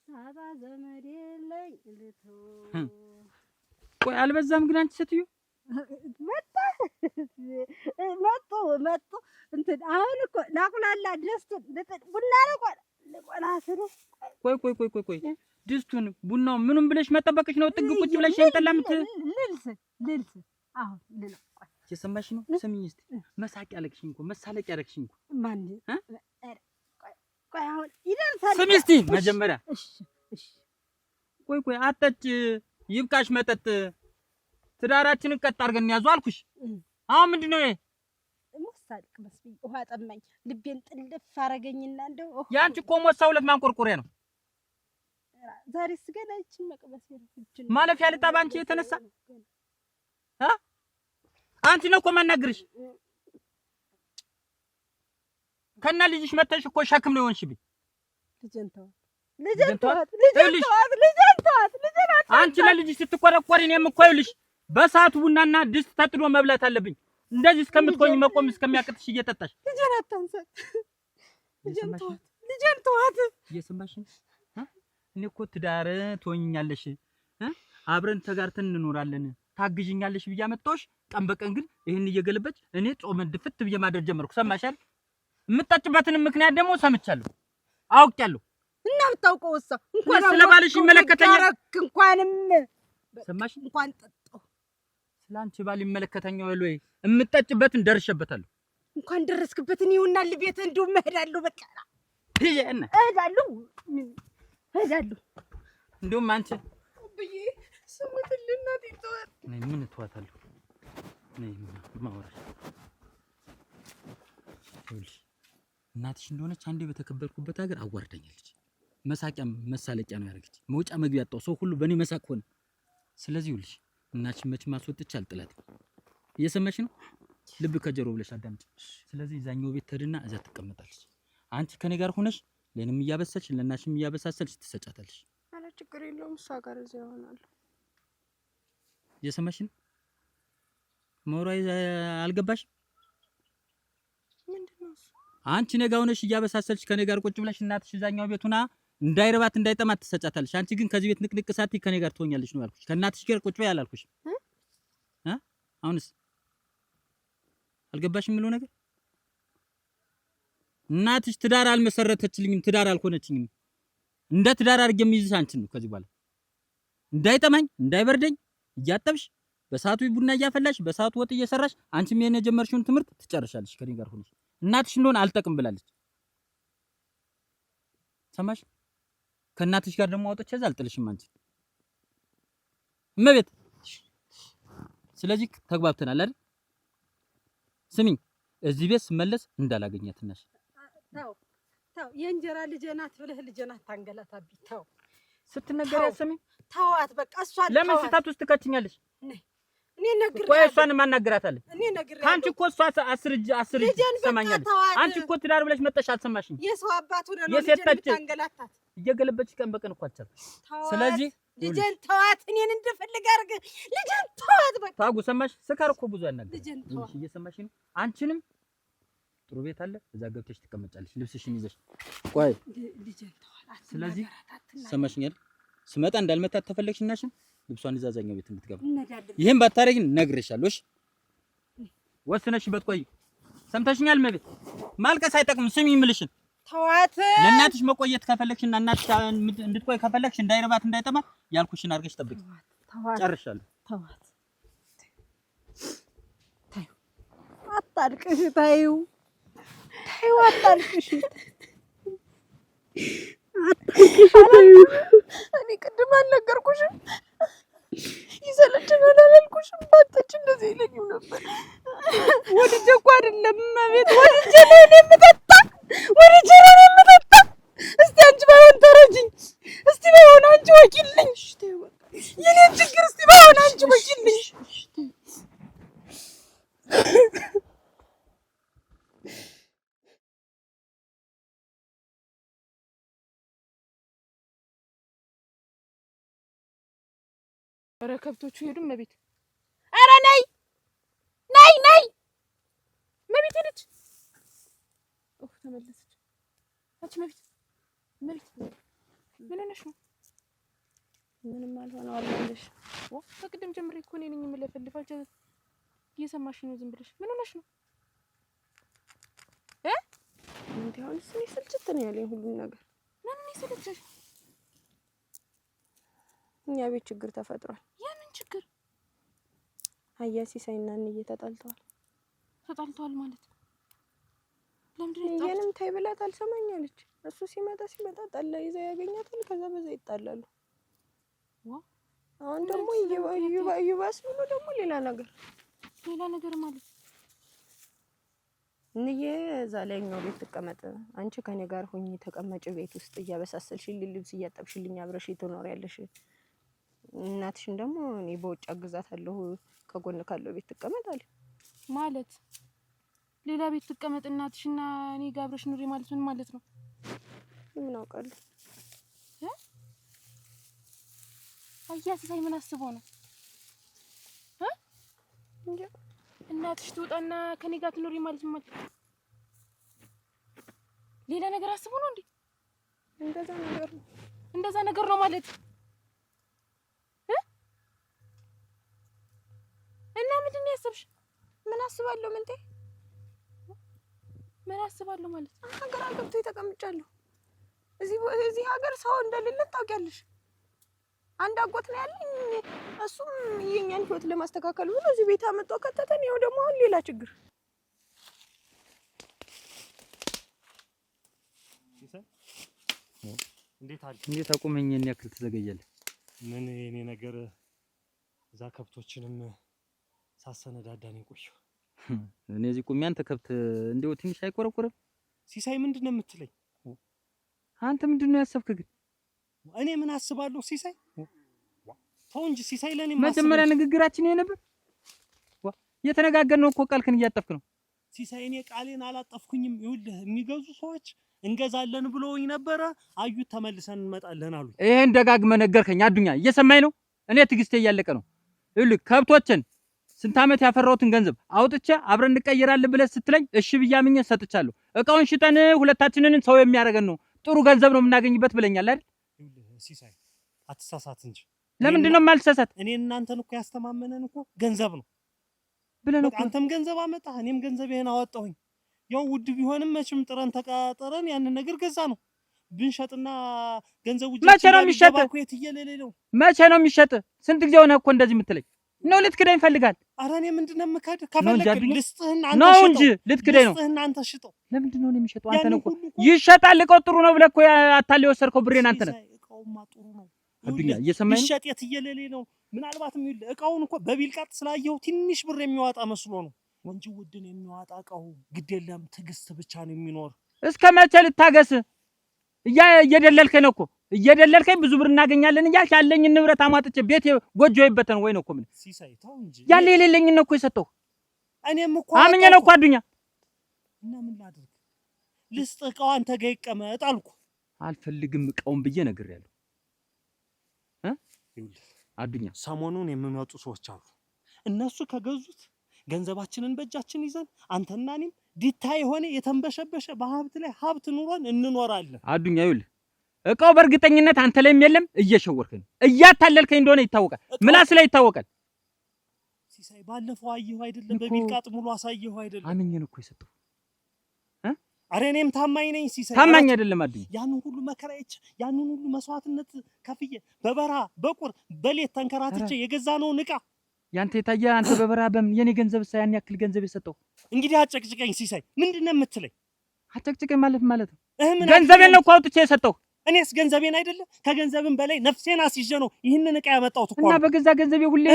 ሳባ ዘመድ የለኝ ልተው። ቆይ አልበዛም ግን አንቺ ሴትዮ? መጡ እንትን አሁን እኮ ላቁላላ ድስቱን ቡና ለቆላ ስለ ቆይ ድስቱን ቡናው ምኑን ብለሽ መጠበቅሽ ነው? ጥግ ቁጭ ብለሽ እንጠላምት ልልስ አሁን ልለው የሰማሽ ነው? ስሚኝ እስቲ መሳቂያ ያለቅሽኝ እኮ መሳለቂያ ያለቅሽኝ እኮ ማን ቆይ አሁን ይደርሳል። ስሚ እስቲ መጀመሪያ እሺ ቆይ አጠጭ ይብቃሽ መጠጥ ትዳራችንን ቀጥ አድርገን ያዙ አልኩሽ። አሁን ምንድነው ይሄ? ሙሳልቅ መስብኝ ውሃ ጠማኝ ልቤን ጥልፍ አረገኝና እንደው ያንቺ እኮ ሞሳ ሁለት ማንቆርቆሪያ ነው። ዛሬስ ገና እቺን መቅበስ ይችላል ማለፍ ያለ ጣባንቺ የተነሳ አንቺ ነው እኮ ማናግርሽ። ከና ልጅሽ መተሽ እኮ ሸክም ነው የሆንሽብኝ። ልጅን ተዋት አንቺ ለልጅሽ ስትቆረቆሪ እኔም እኮ ይኸውልሽ በሰዓቱ ቡናና ድስት ተጥዶ መብላት አለብኝ። እንደዚህ እስከምትቆኝ መቆም እስከሚያቅትሽ እየጠጣሽ ልጅን አታንሳት። ልጅን ተዋት። እየሰማሽ እኔ እኮ ትዳር ትሆኛለሽ አብረን ተጋርተን እንኖራለን ታግዥኛለሽ ብዬ አመጣሁሽ። ቀን በቀን ግን ይሄን እየገለበች እኔ ጾመን ድፍት ብዬ ማደር ጀመርኩ። ሰማሻል? የምትጠጭበትን ምክንያት ደግሞ ሰምቻለሁ አውቄያለሁ። እና ብታውቀው እሷ እንኳን ስለባልሽ ይመለከተኛል። እንኳንም ሰማሽ? እንኳን ጠጣሁ ስላንቺ ባል ይመለከተኛል ወይ? የምትጠጭበትን ደርሼበታለሁ። እንኳን ደረስክበትን ይሁንናል። ቤት እንደው እሄዳለሁ። በቃ እሄዳለሁ። እንደውም አንቺ ብዬ ስሙትልና ትተዋት ነይ ምን ትዋታለሁ? ነይ ማውራሽ ይኸውልሽ እናትሽ እንደሆነች አንዴ በተከበርኩበት ሀገር አዋርደኛለች። መሳቂያም መሳለቂያ ነው ያደረገች። መውጫ መግቢያ አጣው። ሰው ሁሉ በእኔ መሳቅ ሆነ። ስለዚህ ይኸውልሽ እናትሽን መቼም ማስወጥቼ አልጥላትም። እየሰማሽ ነው? ልብ ከጀሮ ብለሽ አዳምጪ። ስለዚህ እዛኛው ቤት ተድና እዛ ትቀመጣለች። አንቺ ከኔ ጋር ሆነሽ ለኔም እያበሰልሽ ለናሽም እያበሳሰልሽ ትሰጫታለሽ። አረ ችግር የለውም እሷ ጋር እዚያ ይሆናል። እየሰማሽ ነው? መውራይ አልገባሽም? ምንድነው እሱ? አንቺ ነገ ሆነሽ እያበሳሰልሽ ከኔ ጋር ቁጭ ብለሽ እናትሽ እዛኛው ቤቱና እንዳይረባት እንዳይጠማት ትሰጫታለሽ። አንቺ ግን ከዚህ ቤት ንቅንቅ ሳትይ ከኔ ጋር ትሆኛለሽ ነው ያልኩሽ። ከእናትሽ ጋር ቁጭ በይ አላልኩሽ? አሁንስ አልገባሽም የምለው ነገር? እናትሽ ትዳር አልመሰረተችልኝም፣ ትዳር አልሆነችኝም። እንደ ትዳር አድርጌ የምይዝሽ አንቺን ነው። ከዚህ በኋላ እንዳይጠማኝ እንዳይበርደኝ እያጠብሽ በሰዓቱ ቡና እያፈላሽ በሰዓቱ ወጥ እየሰራሽ አንቺም የኔ የጀመርሽውን ትምህርት ትጨርሻለሽ ከኔ ጋር ሆነሽ። እናትሽ እንደሆነ አልጠቅም ብላለች። ሰማሽ? ከእናትሽ ጋር ደግሞ አውጥቼ እዛ አልጥልሽም አንቺ እመቤት። ስለዚህ ተግባብተናል አይደል? ስሚኝ እዚህ ቤት ስመለስ እንዳላገኛት ነሽ። ተው ተው፣ የእንጀራ ልጄ ናት ብለህ ልጄ ናት ታንገላታብኝ። ተው ስትነገር ያሰሚኝ ተዋት በቃ። እሷን ለምን ስታት ውስጥ ትከችኛለሽ? እኔ ነግሬ ቆይ እሷን ማናገራታለህ? እኔ ነግሬ አንቺ እኮ እሷ አስር እጅ ትሰማኛለሽ። አንቺ እኮ ትዳር ብለሽ መጠሽ አልሰማሽኝ። የሰው አባት ሆነ ነው ልጄን ታንገላታት። እየገለበች ቀን በቀን እኮ አትቻል። ስለዚህ ልጄን ተዋት፣ እኔን እንደፈልግ አድርግ። ልጄን ተዋት በቃ። ታጉ ሰማሽ? ስካር እኮ ብዙ ያናገር። ልጄን ተዋት። እየሰማሽ ነው? አንቺንም ጥሩ ቤት አለ፣ እዛ ገብተሽ ትቀመጫለሽ ልብስሽን ይዘሽ። ቆይ ልጄን ተዋት። ስለዚህ ሰማሽኝ አይደል? ስመጣ እንዳልመታት ተፈለግሽናሽን ልብሷን ይዛ እዛኛው ቤት እንድትገባ። ይሄን ባታረጊ ነግሬሻለሁ። እሺ ወስነሽበት ቆይ። ሰምተሽኛል? መቤት ማልቀስ አይጠቅም። ስሚ የምልሽን ተዋት። ለእናትሽ መቆየት ከፈለግሽና እናትሽ እንድትቆይ ከፈለግሽ እንዳይረባት እንዳይጠማ ያልኩሽን አድርገሽ ጠብቂ። ጨርሻለሁ። ተዋት። ታዩ አታልቅሽ። ታዩ ታዩ አታልቅሽ። እኔ ቅድም አልነገርኩሽም? ይሰለችናል አላልኩሽም? ባጠች እንደዚህ ይለኝም ነበር። ወድጄ እኮ አይደለም እመቤት፣ ወድጄ ነው የምጠጣ፣ ወድጄ ነው የምጠጣ። እስቲ አንቺ ባይሆን ተረጅኝ፣ እስቲ ባይሆን አንቺ ወኪልኝ፣ የኔን ችግር እስቲ ባይሆን አንቺ ወኪልኝ። ኧረ ከብቶቹ ሄዱ። እመቤት፣ ኧረ ነይ ነይ ነይ። እመቤት ሄደች። ኦህ ተመለሰች። አንቺ እመቤት፣ እመቤት ምን ሆነሽ ነው? ምንም አልሆነ አለልሽ። ከቅድም ጀምሬ እኮ እኔ ነኝ የምለፈልፋች። እየሰማሽ ነው ዝም ብለሽ። ምን ሆነሽ ነው? እንዴ አሁን እኔ ስልችት ነው ያለኝ ሁሉም ነገር። ምን ይሰለችሽ? እኛ ቤት ችግር ተፈጥሯል። የምን ችግር? አያ ሲሳይና እንዬ ተጣልተዋል። ተጣልተዋል ማለት ለምንድን ነው? እየንም ታይ ብላት አልሰማኛለች። እሱ ሲመጣ ጠላ ይዛ ያገኛታል። ከዛ በዛ ይጣላሉ። አሁን ደግሞ ይባስ ብሎ ደግሞ ሌላ ነገር ማለት እንዬ እዛ ላይኛው ቤት ትቀመጥ፣ አንቺ ከኔ ጋር ሆኚ ተቀመጭ፣ ቤት ውስጥ እያበሳሰልሽልኝ ልብስ እያጠብሽልኝ አብረሽ ትኖሪያለሽ። እናትሽን ደግሞ እኔ በውጭ አግዛታለሁ፣ ከጎን ካለው ቤት ትቀመጥ አለ ማለት። ሌላ ቤት ትቀመጥ እናትሽና እኔ ጋር አብረሽ ኑሪ ማለት ምን ማለት ነው? ምን አውቃለሁ። አያ ሲሳይ ምን አስበው ነው? እንዴ እናትሽ ትወጣና ከኔ ጋር ትኖሪ ማለት ምን ማለት? ሌላ ነገር አስበው ነው እንዴ? እንደዛ ነገር ነው ማለት እና ምንድን ነው ያሰብሽ? ምን አስባለሁ? ምን አስባለሁ ማለት ሀገር አገብቶ ተቀምጫለሁ። እዚህ ሀገር ሰው እንደሌለ ታውቂያለሽ። አንድ አጎት ነው ያለኝ። እሱም የኛን ህይወት ለማስተካከል ብሎ እዚህ ቤት አመጣ ከተተን። ይኸው ደግሞ አሁን ሌላ ችግር። እንዴት አቁመኝ? እኔ ያክል ትዘገያለህ? ምን የኔ ነገር እዛ ከብቶችንም ሳሰነዳዳ ነው የቆየው። እኔ እዚህ ቁሜ አንተ ከብት እንደው ትንሽ አይቆረቆርም? ሲሳይ ምንድነው የምትለኝ? አንተ ምንድነው ያሰብክ ግን? እኔ ምን አስባለሁ? ሲሳይ ተው እንጂ ሲሳይ ለኔ መጀመሪያ ንግግራችን ይሄ ነበር። የተነጋገርነው እኮ ቃልክን እያጠፍክ ነው። ሲሳይ እኔ ቃሌን አላጠፍኩኝም። ይኸውልህ የሚገዙ ሰዎች እንገዛለን ብለውኝ ነበረ። አዩት ተመልሰን እንመጣለን አሉ። ይሄን ደጋግመህ ነገርከኝ። አዱኛ እየሰማኝ ነው? እኔ ትዕግስቴ እያለቀ ነው። ይኸውልህ ከብቶችን ስንት ዓመት ያፈራሁትን ገንዘብ አውጥቼ አብረን እንቀየራለን ብለህ ስትለኝ እሺ ብያምኜ ሰጥቻለሁ። እቃውን ሽጠን ሁለታችንን ሰው የሚያደርገን ነው፣ ጥሩ ገንዘብ ነው የምናገኝበት ብለኛል አይደል? ሲሳይ አትሳሳት እንጂ። ለምንድን ነው የማልሳሳት? እኔ እናንተን እኮ ያስተማመነን እኮ ገንዘብ ነው ብለን እኮ አንተም ገንዘብ አመጣህ፣ እኔም ገንዘቤን አወጣሁኝ። ያው ውድ ቢሆንም መቼም ጥረን ተቃጠረን ያንን ነገር ገዛ ነው። ብንሸጥና ገንዘቡ መቼ ነው የሚሸጥ? መቼ ነው የሚሸጥ? ስንት ጊዜ ሆነ እኮ እንደዚህ የምትለኝ ነው? ልትክደኝ ፈልጋል? ኧረ እኔ ምንድነው የምካድ? ከፈለክ ልስጥህና አንተ ነው እንጂ ልትክደኝ ነው። ልስጥህና አንተ ሽጠው። ለምንድን ነው የሚሸጠው? አንተ ነው እኮ ይሸጣል። እቃው ጥሩ ነው ብለህ እኮ አታል የወሰድከው ብሬን አንተ ነህ። እቃውማ ጥሩ ነው አዱኛ፣ እየሰማኝ ነው? ይሸጥ የትየለሌ ነው። ምናልባትም እቃውን እኮ በቢልቃጥ ስላየው ትንሽ ብር የሚያወጣ መስሎ ነው። ወንጂ ውድን የሚዋጣቀው ግድ የለም ትዕግስት ብቻ ነው የሚኖር። እስከ መቼ ልታገስ? እየደለልከኝ ነው እኮ እየደለልከኝ ብዙ ብር እናገኛለን እያልክ ያለኝን ንብረት አሟጥጬ ቤት ጎጆ ይበተን ወይ ነው እኮ ምን ሲሳይ ተው እንጂ ያለ የሌለኝን ነው እኮ የሰጠው። እኔም እኮ አምኜ ነው እኮ አዱኛ። እና ምን ላድርግ? ልስጥ እቃው አንተ ጋር ይቀመጥ አልኩ። አልፈልግም እቃውን ብዬ ነግሬያለሁ። አዱኛ ሰሞኑን የሚመጡ ሰዎች አሉ። እነሱ ከገዙት ገንዘባችንን በእጃችን ይዘን አንተና እኔም ዲታ የሆነ የተንበሸበሸ በሀብት ላይ ሀብት ኑሮን እንኖራለን። አዱኛ ይኸውልህ እቃው በእርግጠኝነት አንተ ላይም የለም። እየሸወርከኝ እያታለልከኝ እንደሆነ ይታወቃል። ምላስ ላይ ይታወቃል። ሲሳይ ባለፈው አየሁ አይደለም? በቢልቃጥ ሙሉ አሳየሁ አይደለም? አምኜ ነው እኮ የሰጠው። አረ እኔም ታማኝ ነኝ ሲሳይ። ታማኝ አይደለም አዱኛ። ያንን ሁሉ መከራዬች ያንን ሁሉ መስዋዕትነት ከፍዬ በበረሃ በቁር በሌት ተንከራትቼ የገዛነውን እቃ ያንተ የታየ አንተ በበረሃ በምን የኔ ገንዘብ ሳያን ያክል ገንዘብ የሰጠው እንግዲህ አጨቅጭቀኝ ሲሳይ። ምንድነው የምትለኝ? አጨቅጭቀኝ ማለት ነው ገንዘቤን ነው እኮ አውጥቼ የሰጠው። እኔስ ገንዘቤን አይደለ ከገንዘብን በላይ ነፍሴን አስይዤ ነው ይህንን እቃ ያመጣሁት እኮ። እና በገዛ ገንዘቤ ሁሌ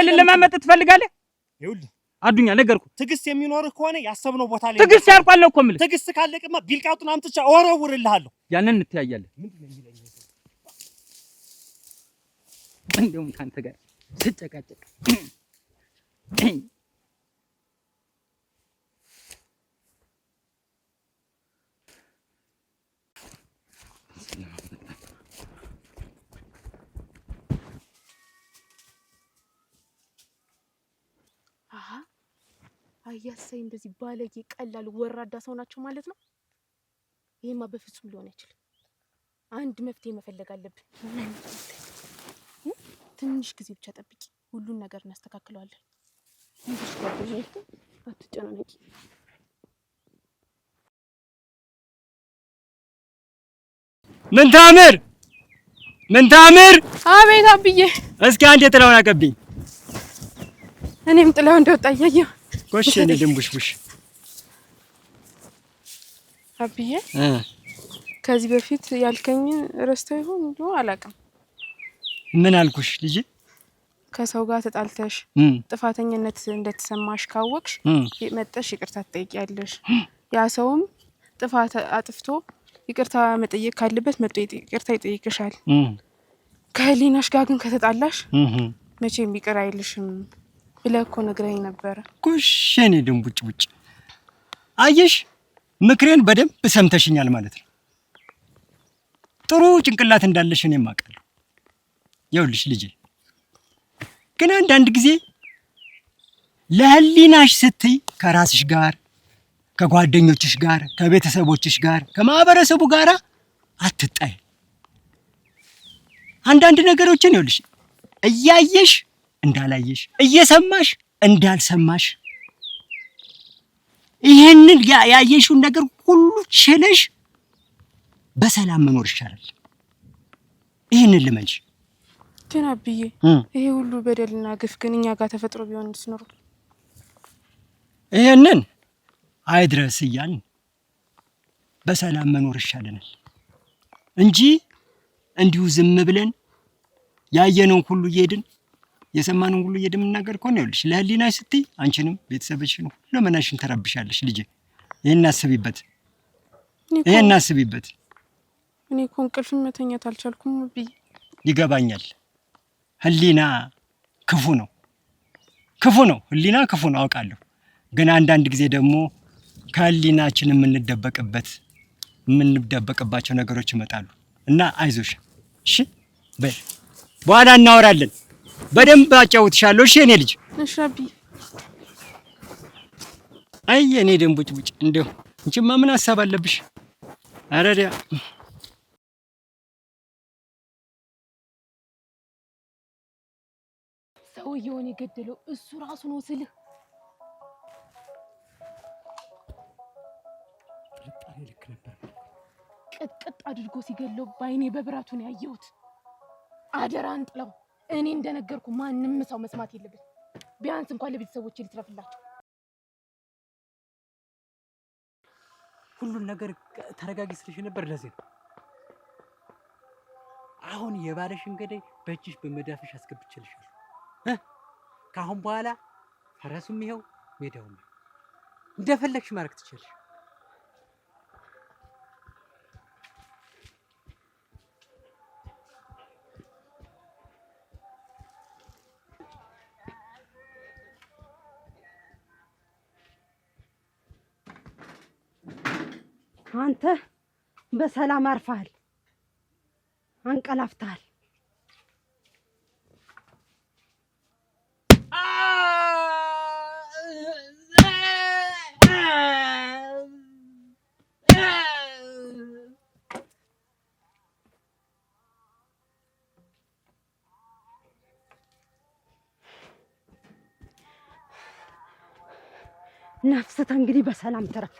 ልለማመጥ ትፈልጋለህ? ይኸውልህ አዱኛ ነገርኩህ። ትዕግስት የሚኖርህ ከሆነ ያሰብነው ቦታ ላይ ትዕግስት ያልቋል ነው እኮ የምልህ። ትዕግስት ካለቅማ ቢልቃጡን አምጥቼ እወረውርልሃለሁ። ያንን እንተያያለን። እንደውም ካንተ ጋር ስጨቃጨቅ አያሳይ እንደዚህ ባለጌ ቀላል ወራዳ ሰው ናቸው ማለት ነው። ይሄማ በፍጹም ሊሆን አይችልም። አንድ መፍትሄ መፈለግ አለብን። ትንሽ ጊዜ ብቻ ጠብቂ፣ ሁሉን ነገር እናስተካክለዋለን። ይሄሽ ጓደኛዬ አትጨናነቂ። ምን ታምር! አቤት አብዬ። እስኪ አንዴ ጥላውን አቀብኝ። እኔም ጥላው እንደወጣ እያየሁ ጎሽ እኔ ድንቡሽቡሽ አብዬ። ከዚህ በፊት ያልከኝ ረስተው ይሆን እንደው አላውቅም። ምን አልኩሽ ልጅ? ከሰው ጋር ተጣልተሽ ጥፋተኝነት እንደተሰማሽ ካወቅሽ መጠሽ ይቅርታ ትጠይቂያለሽ። ያ ሰውም ጥፋት አጥፍቶ ይቅርታ መጠየቅ ካለበት መጥቶ ይቅርታ ይጠይቅሻል። ከህሊናሽ ጋር ግን ከተጣላሽ መቼም ይቅር አይልሽም ብለህ እኮ ነግረኸኝ ነበረ። ጎሽ እኔ ድንቡጭቡጭ። አየሽ ምክሬን በደንብ ሰምተሽኛል ማለት ነው። ጥሩ ጭንቅላት እንዳለሽ እኔም አውቃለሁ። ይኸውልሽ ልጄ ግን አንዳንድ ጊዜ ለህሊናሽ ስትይ ከራስሽ ጋር ከጓደኞችሽ ጋር ከቤተሰቦችሽ ጋር ከማህበረሰቡ ጋር አትጣይ። አንዳንድ ነገሮችን ይኸውልሽ እያየሽ እንዳላየሽ እየሰማሽ እንዳልሰማሽ ይሄንን ያየሽውን ነገር ሁሉ ችለሽ በሰላም መኖር ይሻላል። ይሄንን ልመንሽ። ግን አብዬ ይሄ ሁሉ በደልና ግፍ ግን እኛ ጋር ተፈጥሮ ቢሆን እንስኖር ይሄንን አይድረስ እያልን በሰላም መኖር ይሻለናል እንጂ እንዲሁ ዝም ብለን ያየነውን ሁሉ እየሄድን የሰማነውን ሁሉ እየሄድን የምናገር ከሆነ ይኸውልሽ ለህሊናሽ ስትይ አንቺንም ቤተሰብሽን ሁሉመናሽን ተረብሻለሽ። ልጄ ይሄን አስቢበት፣ ይሄን አስቢበት። እኔ እኮ እንቅልፍም መተኛት አልቻልኩም ብዬ ይገባኛል። ህሊና ክፉ ነው፣ ክፉ ነው፣ ህሊና ክፉ ነው አውቃለሁ። ግን አንዳንድ ጊዜ ደግሞ ከህሊናችን የምንደበቅባቸው ነገሮች ይመጣሉ እና አይዞሽ እሺ። በኋላ እናወራለን። በደንብ አጫውትሻለሁ እሺ የኔ ልጅ። እሺ አብዬ። አይ የኔ ድንቡጭቡጭ እንደው እንቺማ ምን ሀሳብ አለብሽ? አረዳ ሰውየውን የገደለው እሱ ራሱ ነው ስልህ ጥርጣሬ ልክ ነበር። ቅጥቅጥ አድርጎ ሲገለው ባይኔ በብራቱ ነው ያየሁት። አደራን ጥላው፣ እኔ እንደነገርኩ ማንም ሰው መስማት የለበት። ቢያንስ እንኳን ለቤተሰቦቼ ልትረፍላቸው። ሁሉን ነገር ተረጋጊ ስልሽ ነበር። ለዚህ ነው አሁን የባለሽን ገዳይ በእጅሽ በመዳፍሽ አስገብቼልሻለሁ። ከአሁን በኋላ ፈረሱም ይሄው ሜዳው እንደፈለግሽ ማድረግ ትችላለሽ። አንተ በሰላም አርፈሃል፣ አንቀላፍተሃል። ነፍስህ እንግዲህ በሰላም ትረፍ።